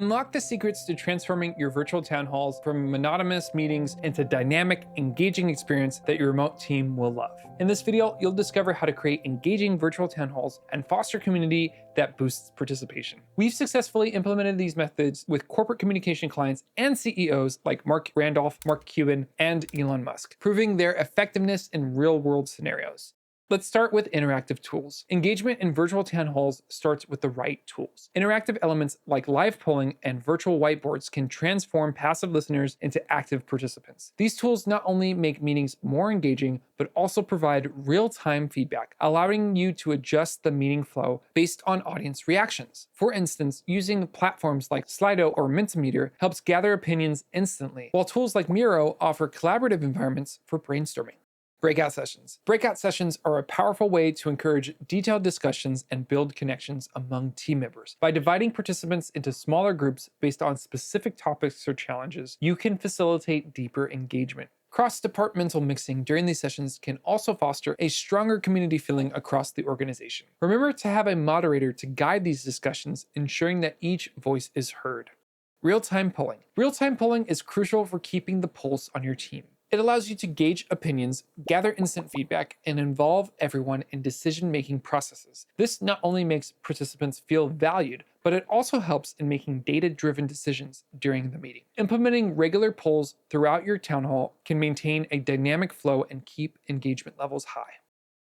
Unlock the secrets to transforming your virtual town halls from monotonous meetings into dynamic, engaging experience that your remote team will love. In this video, you'll discover how to create engaging virtual town halls and foster community that boosts participation. We've successfully implemented these methods with corporate communication clients and CEOs like Mark Randolph, Mark Cuban, and Elon Musk, proving their effectiveness in real-world scenarios. Let's start with interactive tools. Engagement in virtual town halls starts with the right tools. Interactive elements like live polling and virtual whiteboards can transform passive listeners into active participants. These tools not only make meetings more engaging, but also provide real-time feedback, allowing you to adjust the meeting flow based on audience reactions. For instance, using platforms like Slido or Mentimeter helps gather opinions instantly, while tools like Miro offer collaborative environments for brainstorming. Breakout sessions. Breakout sessions are a powerful way to encourage detailed discussions and build connections among team members. By dividing participants into smaller groups based on specific topics or challenges, you can facilitate deeper engagement. Cross-departmental mixing during these sessions can also foster a stronger community feeling across the organization. Remember to have a moderator to guide these discussions, ensuring that each voice is heard. Real-time polling. Real-time polling is crucial for keeping the pulse on your team. It allows you to gauge opinions, gather instant feedback, and involve everyone in decision-making processes. This not only makes participants feel valued, but it also helps in making data-driven decisions during the meeting. Implementing regular polls throughout your town hall can maintain a dynamic flow and keep engagement levels high.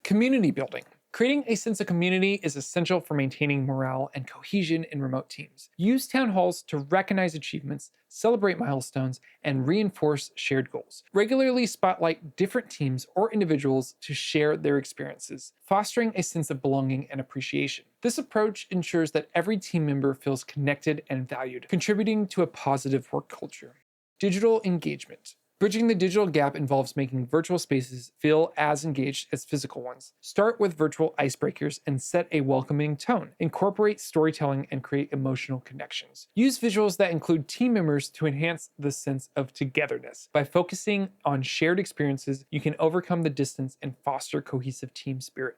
Community building. Creating a sense of community is essential for maintaining morale and cohesion in remote teams. Use town halls to recognize achievements, celebrate milestones, and reinforce shared goals. Regularly spotlight different teams or individuals to share their experiences, fostering a sense of belonging and appreciation. This approach ensures that every team member feels connected and valued, contributing to a positive work culture. Digital engagement. Bridging the digital gap involves making virtual spaces feel as engaged as physical ones. Start with virtual icebreakers and set a welcoming tone. Incorporate storytelling and create emotional connections. Use visuals that include team members to enhance the sense of togetherness. By focusing on shared experiences, you can overcome the distance and foster cohesive team spirit.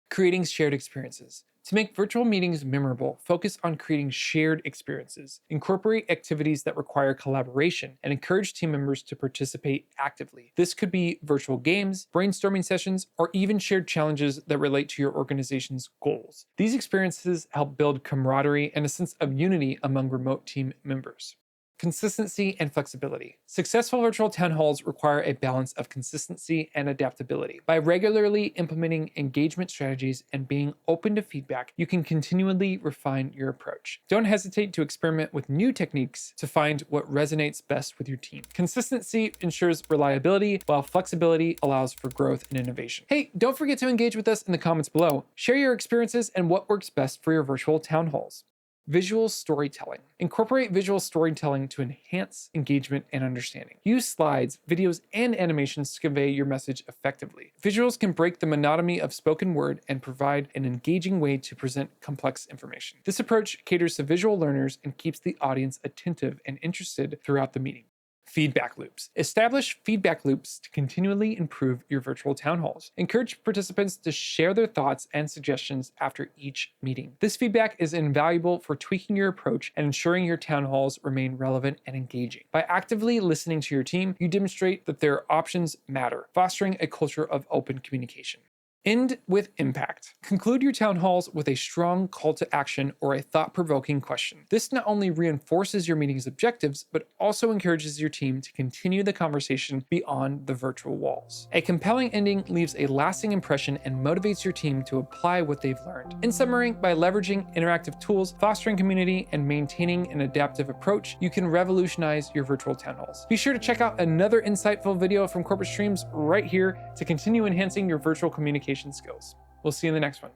Creating shared experiences. To make virtual meetings memorable, focus on creating shared experiences. Incorporate activities that require collaboration and encourage team members to participate actively. This could be virtual games, brainstorming sessions, or even shared challenges that relate to your organization's goals. These experiences help build camaraderie and a sense of unity among remote team members. Consistency and flexibility. Successful virtual town halls require a balance of consistency and adaptability. By regularly implementing engagement strategies and being open to feedback, you can continually refine your approach. Don't hesitate to experiment with new techniques to find what resonates best with your team. Consistency ensures reliability, while flexibility allows for growth and innovation. Hey, don't forget to engage with us in the comments below. Share your experiences and what works best for your virtual town halls. Visual storytelling. Incorporate visual storytelling to enhance engagement and understanding. Use slides, videos, and animations to convey your message effectively. Visuals can break the monotony of spoken word and provide an engaging way to present complex information. This approach caters to visual learners and keeps the audience attentive and interested throughout the meeting. Feedback loops. Establish feedback loops to continually improve your virtual town halls. Encourage participants to share their thoughts and suggestions after each meeting. This feedback is invaluable for tweaking your approach and ensuring your town halls remain relevant and engaging. By actively listening to your team, you demonstrate that their options matter, fostering a culture of open communication. End with impact. Conclude your town halls with a strong call to action or a thought-provoking question. This not only reinforces your meeting's objectives, but also encourages your team to continue the conversation beyond the virtual walls. A compelling ending leaves a lasting impression and motivates your team to apply what they've learned. In summary, by leveraging interactive tools, fostering community, and maintaining an adaptive approach, you can revolutionize your virtual town halls. Be sure to check out another insightful video from Corporate Streams right here to continue enhancing your virtual communication skills. We'll see you in the next one.